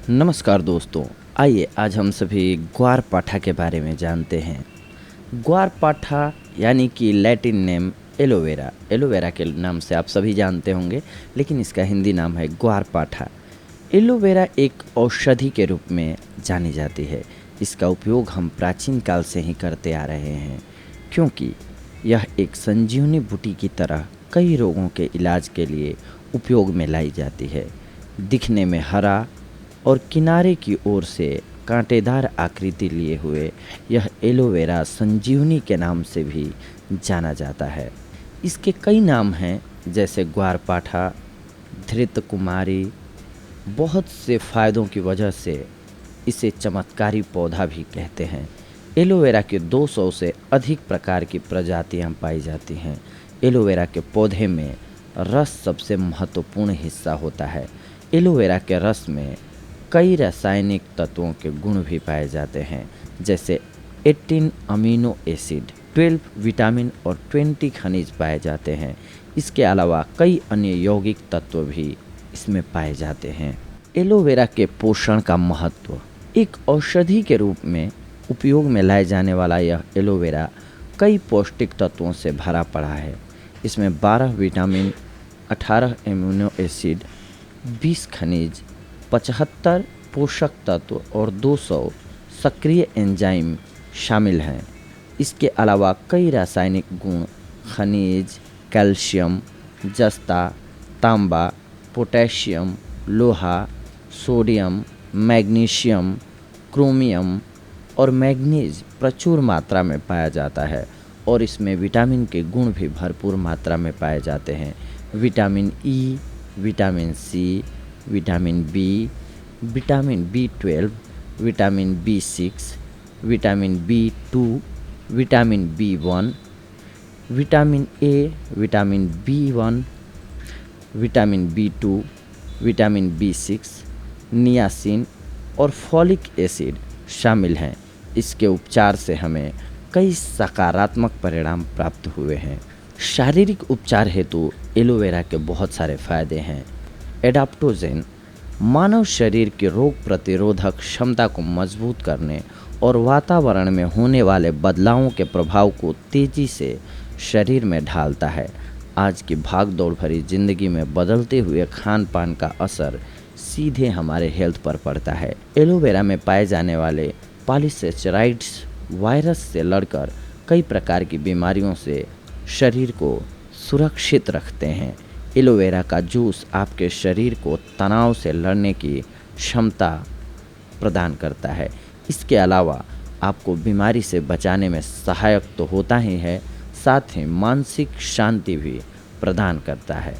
नमस्कार दोस्तों, आइए आज हम सभी ग्वारपाठा के बारे में जानते हैं। ग्वारपाठा यानी कि लैटिन नेम एलोवेरा। एलोवेरा के नाम से आप सभी जानते होंगे, लेकिन इसका हिंदी नाम है ग्वारपाठा। एलोवेरा एक औषधि के रूप में जानी जाती है। इसका उपयोग हम प्राचीन काल से ही करते आ रहे हैं, क्योंकि यह एक संजीवनी बूटी की तरह कई रोगों के इलाज के लिए उपयोग में लाई जाती है। दिखने में हरा और किनारे की ओर से कांटेदार आकृति लिए हुए यह एलोवेरा संजीवनी के नाम से भी जाना जाता है। इसके कई नाम हैं, जैसे ग्वारपाठा, धृत कुमारी। बहुत से फ़ायदों की वजह से इसे चमत्कारी पौधा भी कहते हैं। एलोवेरा के 200 से अधिक प्रकार की प्रजातियां पाई जाती हैं। एलोवेरा के पौधे में रस सबसे महत्वपूर्ण हिस्सा होता है। एलोवेरा के रस में कई रासायनिक तत्वों के गुण भी पाए जाते हैं, जैसे 18 अमीनो एसिड, 12 विटामिन और 20 खनिज पाए जाते हैं। इसके अलावा कई अन्य यौगिक तत्व भी इसमें पाए जाते हैं। एलोवेरा के पोषण का महत्व। एक औषधि के रूप में उपयोग में लाए जाने वाला यह एलोवेरा कई पौष्टिक तत्वों से भरा पड़ा है। इसमें 12 विटामिन, 18 एमिनो एसिड, 20 खनिज, 75 पोषक तत्व और 200 सक्रिय एंजाइम शामिल हैं। इसके अलावा कई रासायनिक गुण, खनिज, कैल्शियम, जस्ता, तांबा, पोटेशियम, लोहा, सोडियम, मैग्नीशियम, क्रोमियम और मैग्नीज प्रचुर मात्रा में पाया जाता है और इसमें विटामिन के गुण भी भरपूर मात्रा में पाए जाते हैं। Vitamin E, vitamin C, vitamin B, vitamin B12, vitamin B6, vitamin B2, vitamin B1, vitamin A, vitamin B1, vitamin B2, vitamin B6, niacin और फॉलिक एसिड शामिल हैं। इसके उपचार से हमें कई सकारात्मक परिणाम प्राप्त हुए हैं। शारीरिक उपचार हेतु एलोवेरा के बहुत सारे फायदे हैं। एडाप्टोजेन मानव शरीर की रोग प्रतिरोधक क्षमता को मजबूत करने और वातावरण में होने वाले बदलावों के प्रभाव को तेजी से शरीर में ढालता है। आज की भाग दौड़ भरी जिंदगी में बदलते हुए खान पान का असर सीधे हमारे हेल्थ पर पड़ता है। एलोवेरा में पाए जाने वाले पॉलीसेचराइड्स वायरस से लड़कर कई प्रकार की बीमारियों से शरीर को सुरक्षित रखते हैं। एलोवेरा का जूस आपके शरीर को तनाव से लड़ने की क्षमता प्रदान करता है। इसके अलावा आपको बीमारी से बचाने में सहायक तो होता ही है, साथ ही मानसिक शांति भी प्रदान करता है।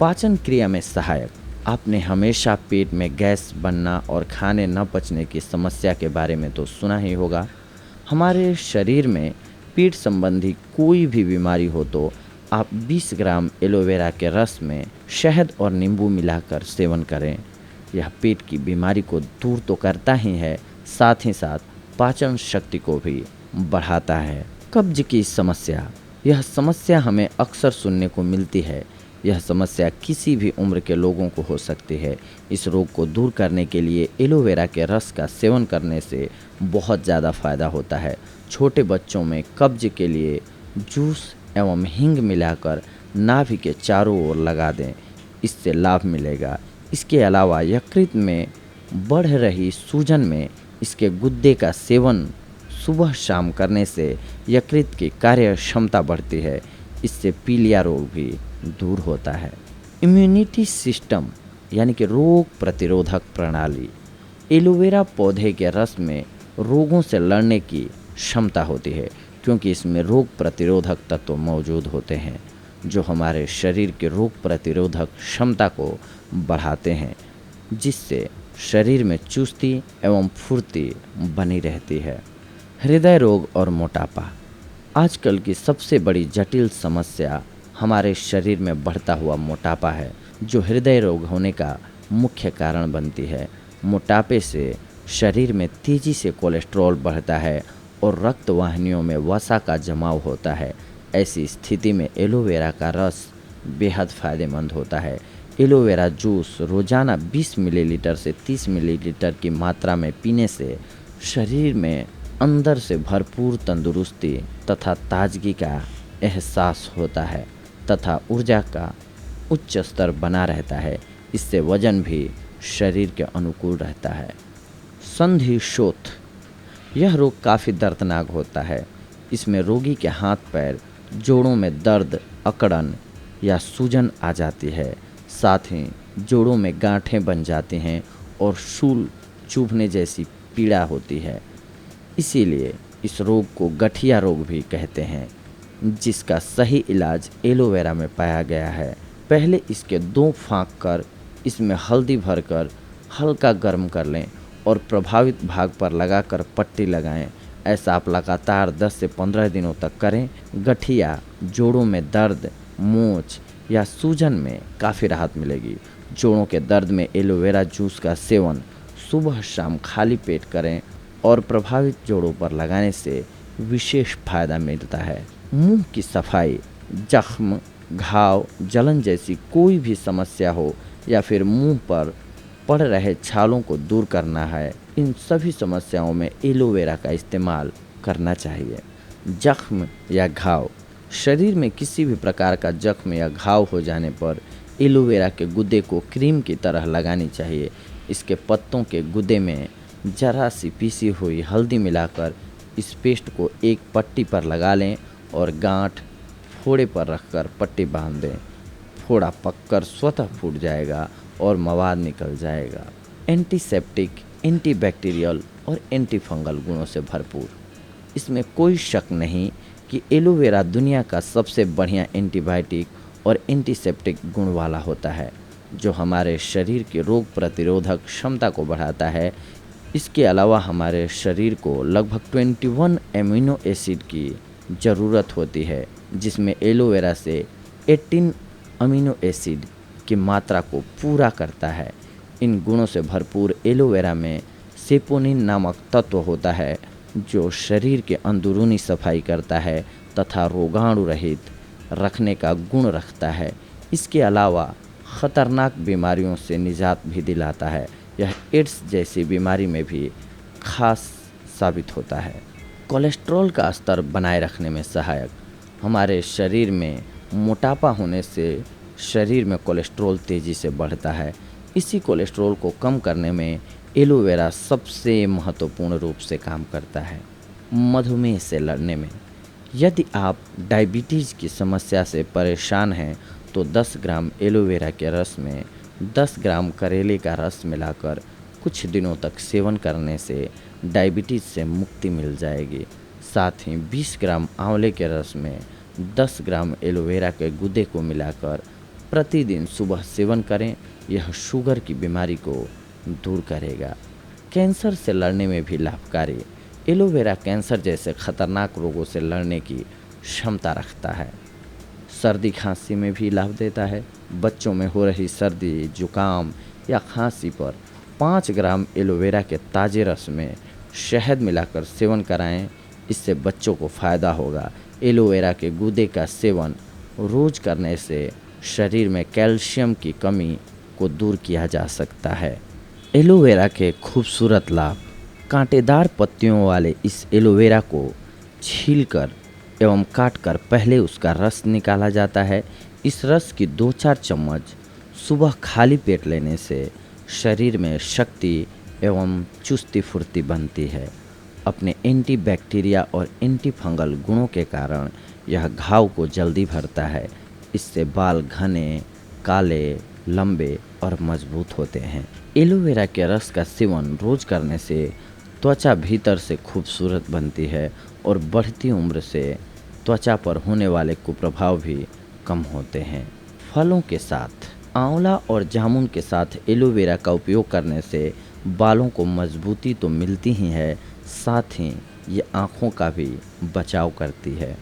पाचन क्रिया में सहायक। आपने हमेशा पेट में गैस बनना और खाने न पचने की समस्या के बारे में तो सुना ही होगा। हमारे शरीर में पेट संबंधी कोई भी बीमारी हो तो आप 20 ग्राम एलोवेरा के रस में शहद और नींबू मिलाकर सेवन करें। यह पेट की बीमारी को दूर तो करता ही है, साथ ही साथ पाचन शक्ति को भी बढ़ाता है। कब्ज की समस्या। यह समस्या हमें अक्सर सुनने को मिलती है। यह समस्या किसी भी उम्र के लोगों को हो सकती है। इस रोग को दूर करने के लिए एलोवेरा के रस का सेवन करने से बहुत ज़्यादा फायदा होता है। छोटे बच्चों में कब्ज के लिए जूस एवं हींग मिलाकर नाभि के चारों ओर लगा दें, इससे लाभ मिलेगा। इसके अलावा यकृत में बढ़ रही सूजन में इसके गुद्दे का सेवन सुबह शाम करने से यकृत की कार्य क्षमता बढ़ती है। इससे पीलिया रोग भी दूर होता है। इम्यूनिटी सिस्टम यानी कि रोग प्रतिरोधक प्रणाली। एलोवेरा पौधे के रस में रोगों से लड़ने की क्षमता होती है, क्योंकि इसमें रोग प्रतिरोधक तत्व मौजूद होते हैं जो हमारे शरीर के रोग प्रतिरोधक क्षमता को बढ़ाते हैं, जिससे शरीर में चुस्ती एवं फुर्ती बनी रहती है। हृदय रोग और मोटापा। आजकल की सबसे बड़ी जटिल समस्या हमारे शरीर में बढ़ता हुआ मोटापा है, जो हृदय रोग होने का मुख्य कारण बनती है। मोटापे से शरीर में तेज़ी से कोलेस्ट्रॉल बढ़ता है और रक्त वाहिनियों में वसा का जमाव होता है। ऐसी स्थिति में एलोवेरा का रस बेहद फ़ायदेमंद होता है। एलोवेरा जूस रोज़ाना 20 मिलीलीटर से 30 मिलीलीटर की मात्रा में पीने से शरीर में अंदर से भरपूर तंदुरुस्ती तथा ताजगी का एहसास होता है तथा ऊर्जा का उच्च स्तर बना रहता है। इससे वजन भी शरीर के अनुकूल रहता है। संधि शोथ, यह रोग काफ़ी दर्दनाक होता है। इसमें रोगी के हाथ पैर जोड़ों में दर्द, अकड़न या सूजन आ जाती है। साथ ही जोड़ों में गांठें बन जाती हैं और शूल चुभने जैसी पीड़ा होती है। इसीलिए इस रोग को गठिया रोग भी कहते हैं, जिसका सही इलाज एलोवेरा में पाया गया है। पहले इसके 2 फाँक कर इसमें हल्दी भरकर हल्का गर्म कर लें और प्रभावित भाग पर लगाकर पट्टी लगाएं। ऐसा आप लगातार 10 से 15 दिनों तक करें। गठिया, जोड़ों में दर्द, मोच या सूजन में काफ़ी राहत मिलेगी। जोड़ों के दर्द में एलोवेरा जूस का सेवन सुबह शाम खाली पेट करें और प्रभावित जोड़ों पर लगाने से विशेष फायदा मिलता है। मुंह की सफाई, जख्म, घाव, जलन जैसी कोई भी समस्या हो या फिर मुंह पर पड़ रहे छालों को दूर करना है, इन सभी समस्याओं में एलोवेरा का इस्तेमाल करना चाहिए। जख्म या घाव, शरीर में किसी भी प्रकार का जख्म या घाव हो जाने पर एलोवेरा के गुदे को क्रीम की तरह लगानी चाहिए। इसके पत्तों के गुदे में जरा सी पीसी हुई हल्दी मिलाकर इस पेस्ट को एक पट्टी पर लगा लें और गांठ फोड़े पर रखकर पट्टी बांध दें। फोड़ा पककर स्वतः फूट जाएगा और मवाद निकल जाएगा। एंटीसेप्टिक, एंटीबैक्टीरियल और एंटीफंगल गुणों से भरपूर। इसमें कोई शक नहीं कि एलोवेरा दुनिया का सबसे बढ़िया एंटीबायोटिक और एंटीसेप्टिक गुण वाला होता है, जो हमारे शरीर की रोग प्रतिरोधक क्षमता को बढ़ाता है। इसके अलावा हमारे शरीर को लगभग 21 एमिनो एसिड की ज़रूरत होती है, जिसमें एलोवेरा से 18 अमीनो एसिड की मात्रा को पूरा करता है। इन गुणों से भरपूर एलोवेरा में सेपोनिन नामक तत्व होता है, जो शरीर के अंदरूनी सफाई करता है तथा रोगाणु रहित रखने का गुण रखता है। इसके अलावा ख़तरनाक बीमारियों से निजात भी दिलाता है। यह एड्स जैसी बीमारी में भी खास साबित होता है। कोलेस्ट्रॉल का स्तर बनाए रखने में सहायक। हमारे शरीर में मोटापा होने से शरीर में कोलेस्ट्रॉल तेज़ी से बढ़ता है। इसी कोलेस्ट्रॉल को कम करने में एलोवेरा सबसे महत्वपूर्ण रूप से काम करता है। मधुमेह से लड़ने में, यदि आप डायबिटीज़ की समस्या से परेशान हैं तो 10 ग्राम एलोवेरा के रस में 10 ग्राम करेले का रस मिलाकर कुछ दिनों तक सेवन करने से डायबिटीज़ से मुक्ति मिल जाएगी। साथ ही 20 ग्राम आंवले के रस में 10 ग्राम एलोवेरा के गूदे को मिलाकर प्रतिदिन सुबह सेवन करें। यह शुगर की बीमारी को दूर करेगा। कैंसर से लड़ने में भी लाभकारी। एलोवेरा कैंसर जैसे खतरनाक रोगों से लड़ने की क्षमता रखता है। सर्दी खांसी में भी लाभ देता है। बच्चों में हो रही सर्दी, जुकाम या खांसी पर 5 ग्राम एलोवेरा के ताज़े रस में शहद मिलाकर सेवन कराएं। इससे बच्चों को फ़ायदा होगा। एलोवेरा के गूदे का सेवन रोज़ करने से शरीर में कैल्शियम की कमी को दूर किया जा सकता है। एलोवेरा के खूबसूरत लाभ। कांटेदार पत्तियों वाले इस एलोवेरा को छीलकर एवं काटकर पहले उसका रस निकाला जाता है। इस रस की 2-4 चम्मच सुबह खाली पेट लेने से शरीर में शक्ति एवं चुस्ती फुर्ती बनती है। अपने एंटीबैक्टीरिया और एंटीफंगल गुणों के कारण यह घाव को जल्दी भरता है। इससे बाल घने, काले, लंबे और मजबूत होते हैं। एलोवेरा के रस का सेवन रोज करने से त्वचा भीतर से खूबसूरत बनती है और बढ़ती उम्र से त्वचा पर होने वाले कुप्रभाव भी कम होते हैं। फलों के साथ आंवला और जामुन के साथ एलोवेरा का उपयोग करने से बालों को मजबूती तो मिलती ही है, साथ ही ये आँखों का भी बचाव करती है।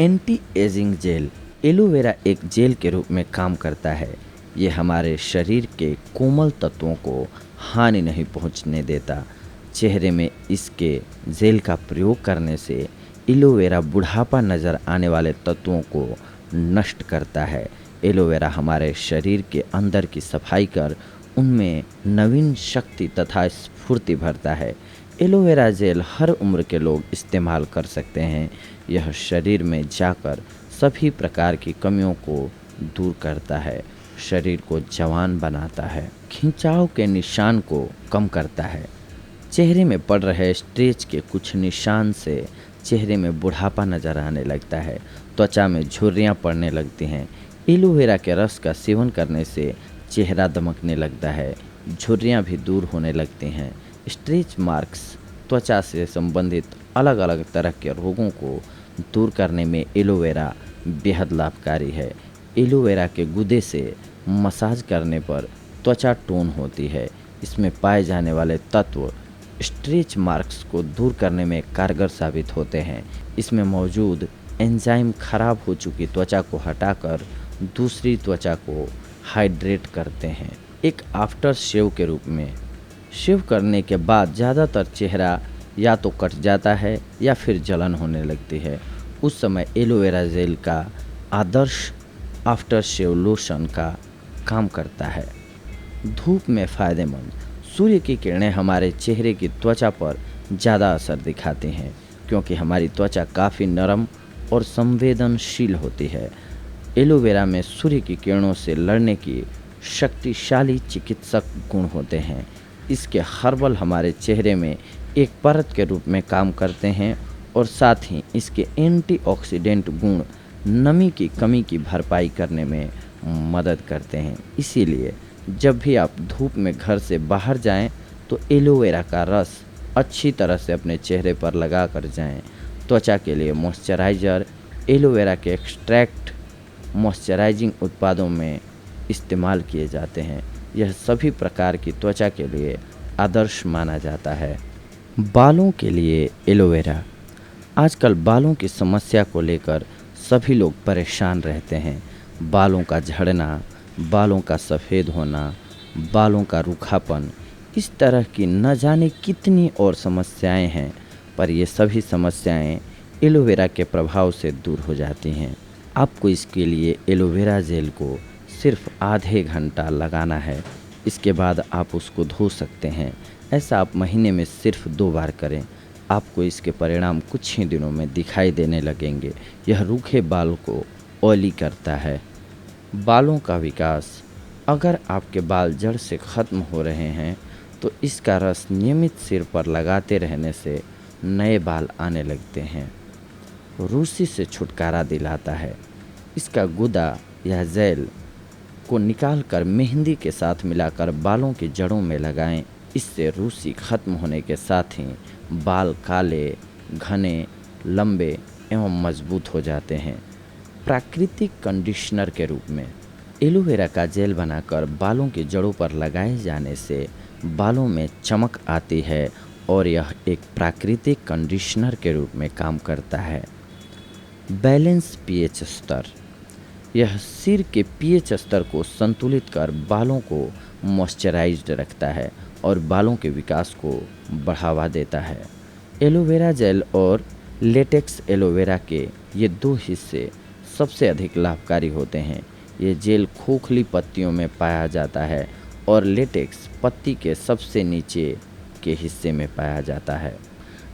Anti ageing gel. एलोवेरा एक जेल के रूप में काम करता है। ये हमारे शरीर के कोमल तत्वों को हानि नहीं पहुंचने देता। चेहरे में इसके जेल का प्रयोग करने से एलोवेरा बुढ़ापा नज़र आने वाले तत्वों को नष्ट करता है। एलोवेरा हमारे शरीर के अंदर की सफाई कर उनमें नवीन शक्ति तथा स्फूर्ति भरता है। एलोवेरा जेल हर उम्र के लोग इस्तेमाल कर सकते हैं। यह शरीर में जाकर सभी प्रकार की कमियों को दूर करता है, शरीर को जवान बनाता है, खिंचाव के निशान को कम करता है। चेहरे में पड़ रहे स्ट्रेच के कुछ निशान से चेहरे में बुढ़ापा नजर आने लगता है, त्वचा में झुर्रियाँ पड़ने लगती हैं। एलोवेरा के रस का सेवन करने से चेहरा दमकने लगता है, झुर्रियाँ भी दूर होने लगती हैं। स्ट्रेच मार्क्स त्वचा से संबंधित अलग अलग तरह के रोगों को दूर करने में एलोवेरा बेहद लाभकारी है। एलोवेरा के गूदे से मसाज करने पर त्वचा टोन होती है। इसमें पाए जाने वाले तत्व स्ट्रेच मार्क्स को दूर करने में कारगर साबित होते हैं। इसमें मौजूद एंजाइम खराब हो चुकी त्वचा को हटाकर दूसरी त्वचा को हाइड्रेट करते हैं। एक आफ्टर शेव के रूप में शेव करने के बाद ज़्यादातर चेहरा या तो कट जाता है या फिर जलन होने लगती है। उस समय एलोवेरा जेल का आदर्श आफ्टर शेव लोशन का काम करता है। धूप में फ़ायदेमंद सूर्य की किरणें हमारे चेहरे की त्वचा पर ज़्यादा असर दिखाती हैं, क्योंकि हमारी त्वचा काफ़ी नरम और संवेदनशील होती है। एलोवेरा में सूर्य की किरणों से लड़ने की शक्तिशाली चिकित्सक गुण होते हैं। इसके हर्बल हमारे चेहरे में एक परत के रूप में काम करते हैं और साथ ही इसके एंटीऑक्सीडेंट गुण नमी की कमी की भरपाई करने में मदद करते हैं। इसीलिए जब भी आप धूप में घर से बाहर जाएं तो एलोवेरा का रस अच्छी तरह से अपने चेहरे पर लगा कर जाएं। त्वचा के लिए मॉइस्चराइज़र एलोवेरा के एक्सट्रैक्ट मॉइस्चराइजिंग उत्पादों में इस्तेमाल किए जाते हैं। यह सभी प्रकार की त्वचा के लिए आदर्श माना जाता है। बालों के लिए एलोवेरा। आजकल बालों की समस्या को लेकर सभी लोग परेशान रहते हैं। बालों का झड़ना, बालों का सफ़ेद होना, बालों का रूखापन, इस तरह की न जाने कितनी और समस्याएं हैं, पर ये सभी समस्याएं एलोवेरा के प्रभाव से दूर हो जाती हैं। आपको इसके लिए एलोवेरा जेल को सिर्फ आधे घंटा लगाना है। इसके बाद आप उसको धो सकते हैं। ऐसा आप महीने में सिर्फ 2 बार करें। आपको इसके परिणाम कुछ ही दिनों में दिखाई देने लगेंगे। यह रूखे बाल को ऑयली करता है। बालों का विकास। अगर आपके बाल जड़ से ख़त्म हो रहे हैं तो इसका रस नियमित सिर पर लगाते रहने से नए बाल आने लगते हैं। रूसी से छुटकारा दिलाता है। इसका गुदा या जेल को निकालकर मेहंदी के साथ मिलाकर बालों की जड़ों में लगाएं। इससे रूसी ख़त्म होने के साथ ही बाल काले, घने, लंबे एवं मजबूत हो जाते हैं। प्राकृतिक कंडीशनर के रूप में एलोवेरा का जेल बनाकर बालों की जड़ों पर लगाए जाने से बालों में चमक आती है और यह एक प्राकृतिक कंडीशनर के रूप में काम करता है। बैलेंस पीएच स्तर। यह सिर के पीएच स्तर को संतुलित कर बालों को मॉइस्चराइज्ड रखता है और बालों के विकास को बढ़ावा देता है। एलोवेरा जेल और लेटेक्स एलोवेरा के ये 2 हिस्से सबसे अधिक लाभकारी होते हैं। ये जेल खोखली पत्तियों में पाया जाता है और लेटेक्स पत्ती के सबसे नीचे के हिस्से में पाया जाता है।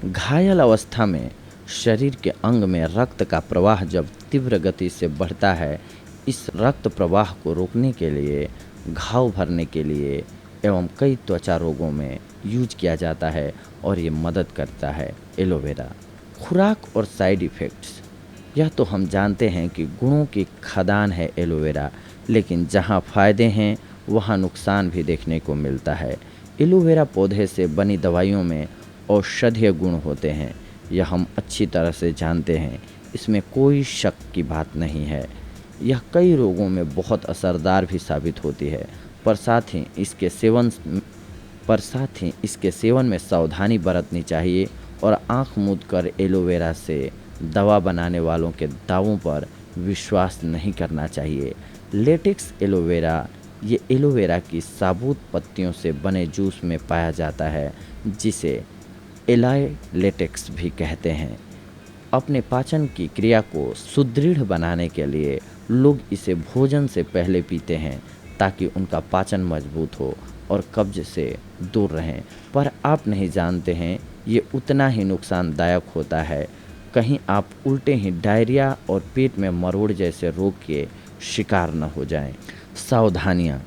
घायल अवस्था में शरीर के अंग में रक्त का प्रवाह जब तीव्र गति से बढ़ता है, इस रक्त प्रवाह को रोकने के लिए, घाव भरने के लिए एवं कई त्वचा रोगों में यूज किया जाता है और ये मदद करता है एलोवेरा। खुराक और साइड इफ़ेक्ट्स। यह तो हम जानते हैं कि गुणों की खदान है एलोवेरा, लेकिन जहाँ फ़ायदे हैं वहाँ नुकसान भी देखने को मिलता है। एलोवेरा पौधे से बनी दवाइयों में औषधीय गुण होते हैं, यह हम अच्छी तरह से जानते हैं। इसमें कोई शक की बात नहीं है। यह कई रोगों में बहुत असरदार भी साबित होती है, पर साथ ही इसके सेवन में सावधानी बरतनी चाहिए और आँख मूंद कर एलोवेरा से दवा बनाने वालों के दावों पर विश्वास नहीं करना चाहिए। लेटेक्स एलोवेरा, ये एलोवेरा की साबुत पत्तियों से बने जूस में पाया जाता है, जिसे एलाय लेटेक्स भी कहते हैं। अपने पाचन की क्रिया को सुदृढ़ बनाने के लिए लोग इसे भोजन से पहले पीते हैं ताकि उनका पाचन मजबूत हो और कब्ज से दूर रहें, पर आप नहीं जानते हैं ये उतना ही नुकसानदायक होता है। कहीं आप उल्टे ही डायरिया और पेट में मरोड़ जैसे रोग के शिकार न हो जाएं। सावधानियाँ।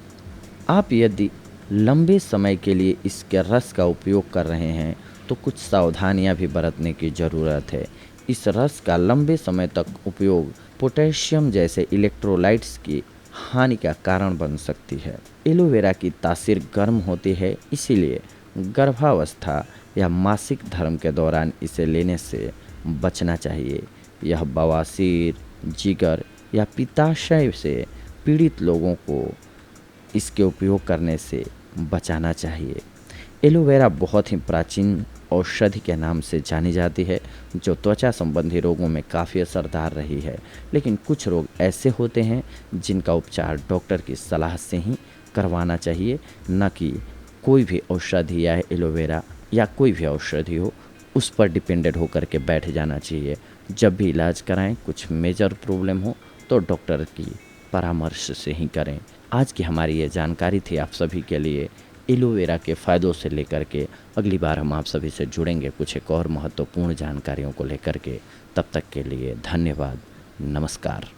आप यदि लंबे समय के लिए इसके रस का उपयोग कर रहे हैं तो कुछ सावधानियां भी बरतने की ज़रूरत है। इस रस का लंबे समय तक उपयोग पोटेशियम जैसे इलेक्ट्रोलाइट्स की हानि का कारण बन सकती है। एलोवेरा की तासीर गर्म होती है, इसीलिए गर्भावस्था या मासिक धर्म के दौरान इसे लेने से बचना चाहिए। यह बवासीर, जिगर या पित्ताशय से पीड़ित लोगों को इसके उपयोग करने से बचाना चाहिए। एलोवेरा बहुत ही प्राचीन औषधि के नाम से जानी जाती है, जो त्वचा संबंधी रोगों में काफ़ी असरदार रही है। लेकिन कुछ रोग ऐसे होते हैं जिनका उपचार डॉक्टर की सलाह से ही करवाना चाहिए, न कि कोई भी औषधि या एलोवेरा या कोई भी औषधि हो उस पर डिपेंडेंट होकर के बैठ जाना चाहिए। जब भी इलाज कराएं, कुछ मेजर प्रॉब्लम हो तो डॉक्टर की परामर्श से ही करें। आज की हमारी ये जानकारी थी आप सभी के लिए एलोवेरा के फ़ायदों से लेकर के। अगली बार हम आप सभी से जुड़ेंगे कुछ एक और महत्वपूर्ण जानकारियों को लेकर के। तब तक के लिए धन्यवाद। नमस्कार।